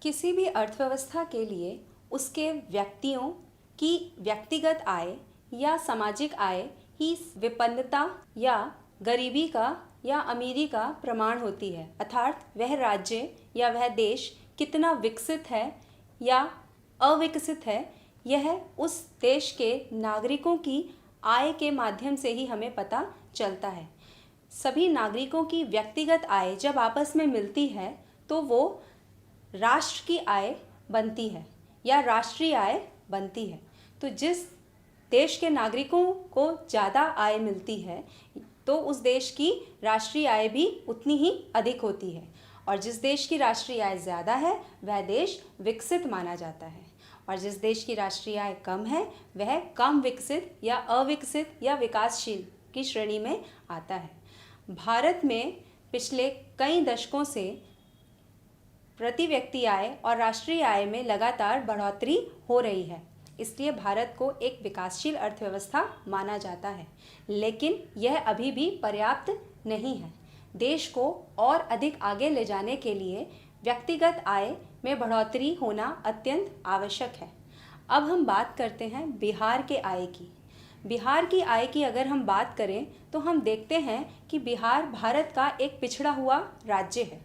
किसी भी अर्थव्यवस्था के लिए उसके व्यक्तियों की व्यक्तिगत आय या सामाजिक आय ही विपन्नता या गरीबी का या अमीरी का प्रमाण होती है। अर्थात वह राज्य या वह देश कितना विकसित है या अविकसित है, यह उस देश के नागरिकों की आय के माध्यम से ही हमें पता चलता है। सभी नागरिकों की व्यक्तिगत आय जब आपस में मिलती है तो वो राष्ट्र की आय बनती है या राष्ट्रीय आय बनती है। तो जिस देश के नागरिकों को ज़्यादा आय मिलती है तो उस देश की राष्ट्रीय आय भी उतनी ही अधिक होती है, और जिस देश की राष्ट्रीय आय ज़्यादा है वह देश विकसित माना जाता है, और जिस देश की राष्ट्रीय आय कम है वह कम विकसित या अविकसित या विकासशील की श्रेणी में आता है। भारत में पिछले कई दशकों से प्रति व्यक्ति आय और राष्ट्रीय आय में लगातार बढ़ोतरी हो रही है, इसलिए भारत को एक विकासशील अर्थव्यवस्था माना जाता है, लेकिन यह अभी भी पर्याप्त नहीं है। देश को और अधिक आगे ले जाने के लिए व्यक्तिगत आय में बढ़ोतरी होना अत्यंत आवश्यक है। अब हम बात करते हैं बिहार के आय की। बिहार की आय की अगर हम बात करें तो हम देखते हैं कि बिहार भारत का एक पिछड़ा हुआ राज्य है,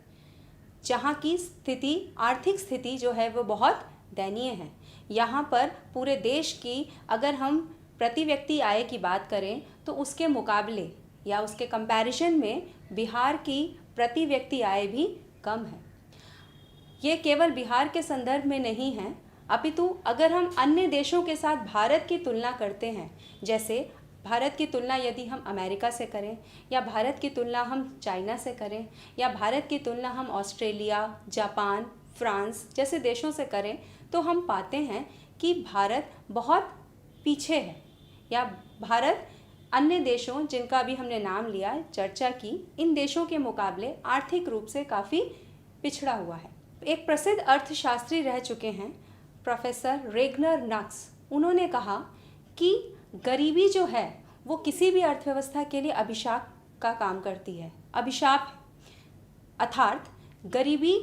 जहाँ की स्थिति, आर्थिक स्थिति जो है वो बहुत दयनीय है। यहाँ पर पूरे देश की अगर हम प्रति व्यक्ति आय की बात करें तो उसके मुकाबले या उसके कंपैरिजन में बिहार की प्रति व्यक्ति आय भी कम है। ये केवल बिहार के संदर्भ में नहीं है, अपितु अगर हम अन्य देशों के साथ भारत की तुलना करते हैं, जैसे भारत की तुलना यदि हम अमेरिका से करें, या भारत की तुलना हम चाइना से करें, या भारत की तुलना हम ऑस्ट्रेलिया, जापान, फ्रांस जैसे देशों से करें, तो हम पाते हैं कि भारत बहुत पीछे है, या भारत अन्य देशों जिनका अभी हमने नाम लिया, चर्चा की, इन देशों के मुकाबले आर्थिक रूप से काफ़ी पिछड़ा हुआ है। एक प्रसिद्ध अर्थशास्त्री रह चुके हैं प्रोफेसर रेगनर नक्स। उन्होंने कहा कि गरीबी जो है वो किसी भी अर्थव्यवस्था के लिए अभिशाप का काम करती है। अभिशाप अर्थात गरीबी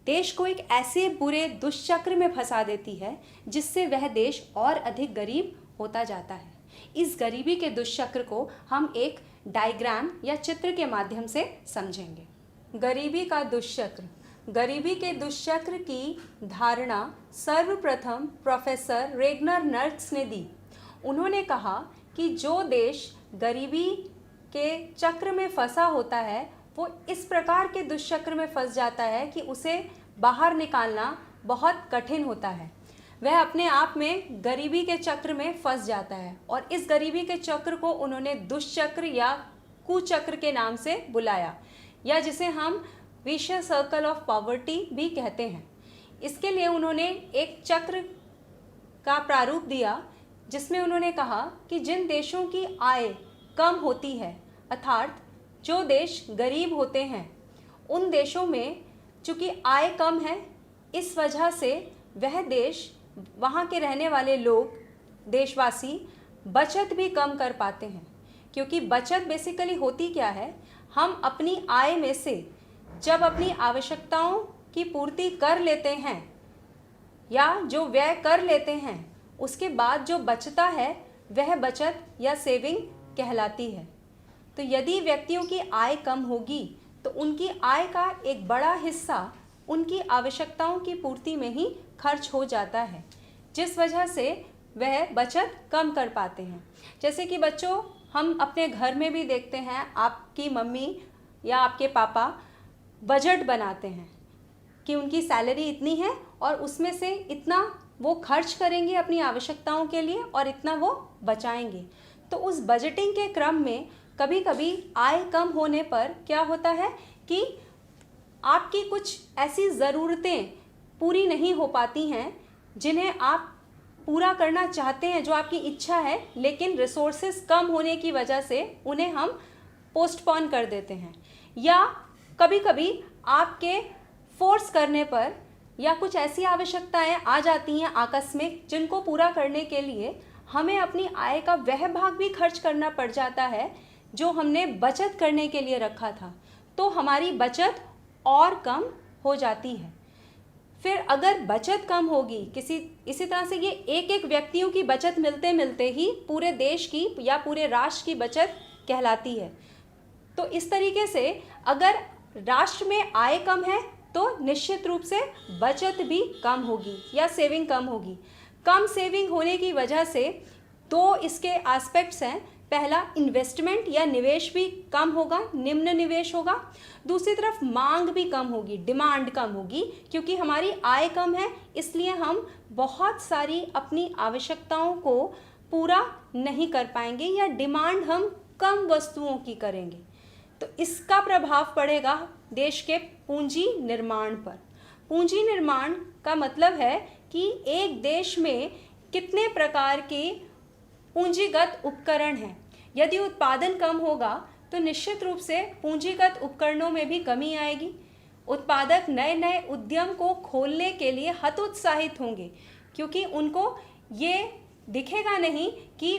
देश को एक ऐसे बुरे दुष्चक्र में फंसा देती है जिससे वह देश और अधिक गरीब होता जाता है। इस गरीबी के दुष्चक्र को हम एक डायग्राम या चित्र के माध्यम से समझेंगे। गरीबी का दुष्चक्र। गरीबी के दुष्चक्र की धारणा सर्वप्रथम प्रोफेसर रेगनर नर्क्स ने दी। उन्होंने कहा कि जो देश गरीबी के चक्र में फंसा होता है वो इस प्रकार के दुष्चक्र में फंस जाता है कि उसे बाहर निकालना बहुत कठिन होता है। वह अपने आप में गरीबी के चक्र में फंस जाता है, और इस गरीबी के चक्र को उन्होंने दुष्चक्र या कुचक्र के नाम से बुलाया, या जिसे हम विशियस सर्कल ऑफ पॉवर्टी भी कहते हैं। इसके लिए उन्होंने एक चक्र का प्रारूप दिया जिसमें उन्होंने कहा कि जिन देशों की आय कम होती है, अर्थात जो देश गरीब होते हैं, उन देशों में चूँकि आय कम है, इस वजह से वह देश, वहाँ के रहने वाले लोग, देशवासी बचत भी कम कर पाते हैं। क्योंकि बचत बेसिकली होती क्या है, हम अपनी आय में से जब अपनी आवश्यकताओं की पूर्ति कर लेते हैं या जो व्यय कर लेते हैं, उसके बाद जो बचता है वह बचत या सेविंग कहलाती है। तो यदि व्यक्तियों की आय कम होगी तो उनकी आय का एक बड़ा हिस्सा उनकी आवश्यकताओं की पूर्ति में ही खर्च हो जाता है, जिस वजह से वह बचत कम कर पाते हैं। जैसे कि बच्चों, हम अपने घर में भी देखते हैं, आपकी मम्मी या आपके पापा बजट बनाते हैं कि उनकी सैलरी इतनी है और उसमें से इतना वो खर्च करेंगे अपनी आवश्यकताओं के लिए और इतना वो बचाएंगे। तो उस बजटिंग के क्रम में कभी कभी आय कम होने पर क्या होता है कि आपकी कुछ ऐसी ज़रूरतें पूरी नहीं हो पाती हैं जिन्हें आप पूरा करना चाहते हैं, जो आपकी इच्छा है, लेकिन रिसोर्सेज कम होने की वजह से उन्हें हम पोस्टपोन कर देते हैं। या कभी कभी आपके फोर्स करने पर या कुछ ऐसी आवश्यकताएं आ जाती हैं आकस्मिक, जिनको पूरा करने के लिए हमें अपनी आय का वह भाग भी खर्च करना पड़ जाता है जो हमने बचत करने के लिए रखा था, तो हमारी बचत और कम हो जाती है। फिर अगर बचत कम होगी, इसी तरह से ये एक एक व्यक्तियों की बचत मिलते मिलते ही पूरे देश की या पूरे राष्ट्र की बचत कहलाती है। तो इस तरीके से अगर राष्ट्र में आय कम है तो निश्चित रूप से बचत भी कम होगी या सेविंग कम होगी। कम सेविंग होने की वजह से दो इसके एस्पेक्ट्स हैं। पहला, इन्वेस्टमेंट या निवेश भी कम होगा, निम्न निवेश होगा। दूसरी तरफ मांग भी कम होगी, डिमांड कम होगी, क्योंकि हमारी आय कम है, इसलिए हम बहुत सारी अपनी आवश्यकताओं को पूरा नहीं कर पाएंगे या डिमांड हम कम वस्तुओं की करेंगे। तो इसका प्रभाव पड़ेगा देश के पूंजी निर्माण पर। पूंजी निर्माण का मतलब है कि एक देश में कितने प्रकार के पूंजीगत उपकरण हैं। यदि उत्पादन कम होगा तो निश्चित रूप से पूंजीगत उपकरणों में भी कमी आएगी। उत्पादक नए नए उद्यम को खोलने के लिए हतोत्साहित होंगे, क्योंकि उनको ये दिखेगा नहीं कि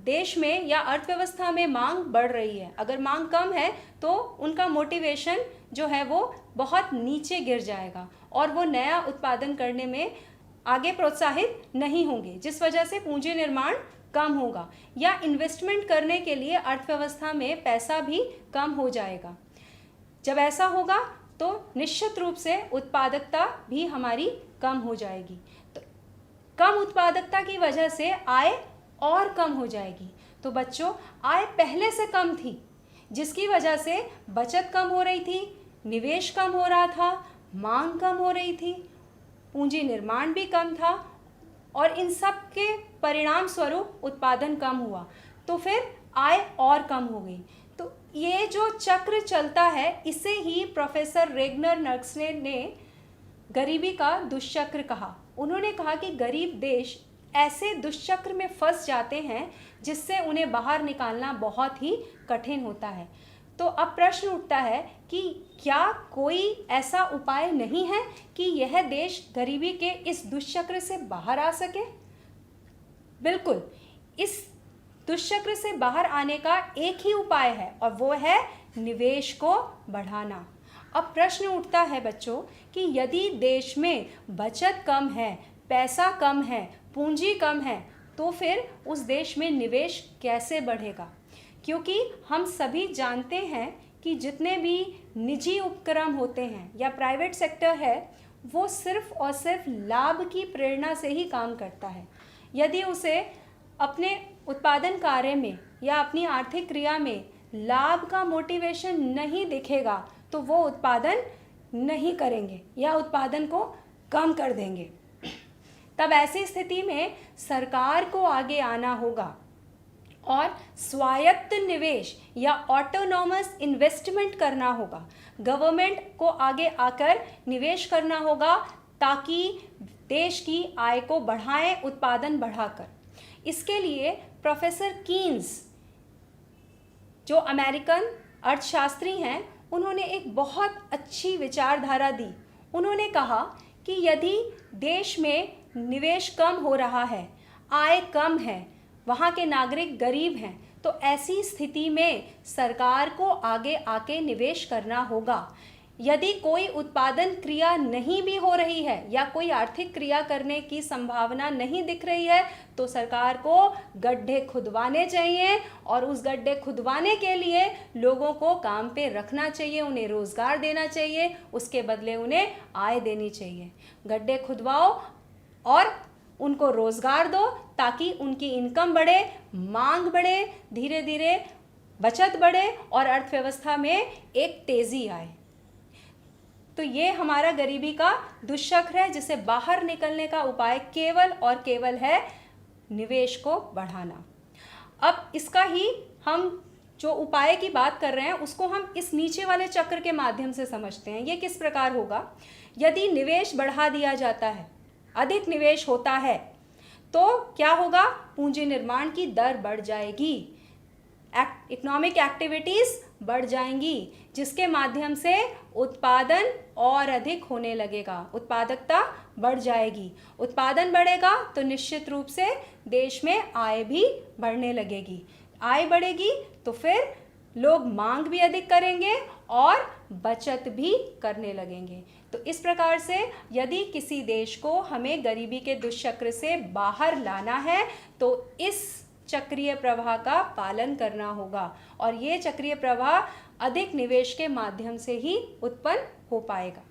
देश में या अर्थव्यवस्था में मांग बढ़ रही है। अगर मांग कम है तो उनका मोटिवेशन जो है वो बहुत नीचे गिर जाएगा और वो नया उत्पादन करने में आगे प्रोत्साहित नहीं होंगे, जिस वजह से पूंजी निर्माण कम होगा या इन्वेस्टमेंट करने के लिए अर्थव्यवस्था में पैसा भी कम हो जाएगा। जब ऐसा होगा तो निश्चित रूप से उत्पादकता भी हमारी कम हो जाएगी। तो कम उत्पादकता की वजह से आय और कम हो जाएगी। तो बच्चों, आय पहले से कम थी, जिसकी वजह से बचत कम हो रही थी, निवेश कम हो रहा था, मांग कम हो रही थी, पूंजी निर्माण भी कम था और इन सब के परिणाम स्वरूप उत्पादन कम हुआ, तो फिर आय और कम हो गई। तो ये जो चक्र चलता है, इसे ही प्रोफेसर रेगनर नर्क्से ने गरीबी का दुष्चक्र कहा। उन्होंने कहा कि गरीब देश ऐसे दुष्चक्र में फंस जाते हैं जिससे उन्हें बाहर निकालना बहुत ही कठिन होता है। तो अब प्रश्न उठता है कि क्या कोई ऐसा उपाय नहीं है कि यह देश गरीबी के इस दुष्चक्र से बाहर आ सके? बिल्कुल, इस दुष्चक्र से बाहर आने का एक ही उपाय है और वो है निवेश को बढ़ाना। अब प्रश्न उठता है बच्चों कि यदि देश में बचत कम है, पैसा कम है, पूंजी कम है, तो फिर उस देश में निवेश कैसे बढ़ेगा? क्योंकि हम सभी जानते हैं कि जितने भी निजी उपक्रम होते हैं या प्राइवेट सेक्टर है, वो सिर्फ और सिर्फ लाभ की प्रेरणा से ही काम करता है। यदि उसे अपने उत्पादन कार्य में या अपनी आर्थिक क्रिया में लाभ का मोटिवेशन नहीं दिखेगा तो वो उत्पादन नहीं करेंगे या उत्पादन को कम कर देंगे। तब ऐसी स्थिति में सरकार को आगे आना होगा और स्वायत्त निवेश या ऑटोनॉमस इन्वेस्टमेंट करना होगा। गवर्नमेंट को आगे आकर निवेश करना होगा ताकि देश की आय को बढ़ाएं, उत्पादन बढ़ाकर। इसके लिए प्रोफेसर कीन्स, जो अमेरिकन अर्थशास्त्री हैं, उन्होंने एक बहुत अच्छी विचारधारा दी। उन्होंने कहा कि यदि देश में निवेश कम हो रहा है, आय कम है, वहाँ के नागरिक गरीब हैं, तो ऐसी स्थिति में सरकार को आगे आके निवेश करना होगा। यदि कोई उत्पादन क्रिया नहीं भी हो रही है या कोई आर्थिक क्रिया करने की संभावना नहीं दिख रही है तो सरकार को गड्ढे खुदवाने चाहिए और उस गड्ढे खुदवाने के लिए लोगों को काम पे रखना चाहिए, उन्हें रोज़गार देना चाहिए, उसके बदले उन्हें आय देनी चाहिए। गड्ढे खुदवाओ और उनको रोज़गार दो ताकि उनकी इनकम बढ़े, मांग बढ़े, धीरे धीरे बचत बढ़े और अर्थव्यवस्था में एक तेज़ी आए। तो ये हमारा गरीबी का दुष्चक्र है, जिसे बाहर निकलने का उपाय केवल और केवल है निवेश को बढ़ाना। अब इसका ही हम जो उपाय की बात कर रहे हैं उसको हम इस नीचे वाले चक्र के माध्यम से समझते हैं। ये किस प्रकार होगा? यदि निवेश बढ़ा दिया जाता है, अधिक निवेश होता है, तो क्या होगा? पूंजी निर्माण की दर बढ़ जाएगी, इकोनॉमिक एक्टिविटीज़ बढ़ जाएंगी, जिसके माध्यम से उत्पादन और अधिक होने लगेगा, उत्पादकता बढ़ जाएगी। उत्पादन बढ़ेगा तो निश्चित रूप से देश में आय भी बढ़ने लगेगी। आय बढ़ेगी तो फिर लोग मांग भी अधिक करेंगे और बचत भी करने लगेंगे। तो इस प्रकार से यदि किसी देश को हमें गरीबी के दुष्चक्र से बाहर लाना है तो इस चक्रीय प्रवाह का पालन करना होगा, और ये चक्रीय प्रवाह अधिक निवेश के माध्यम से ही उत्पन्न हो पाएगा।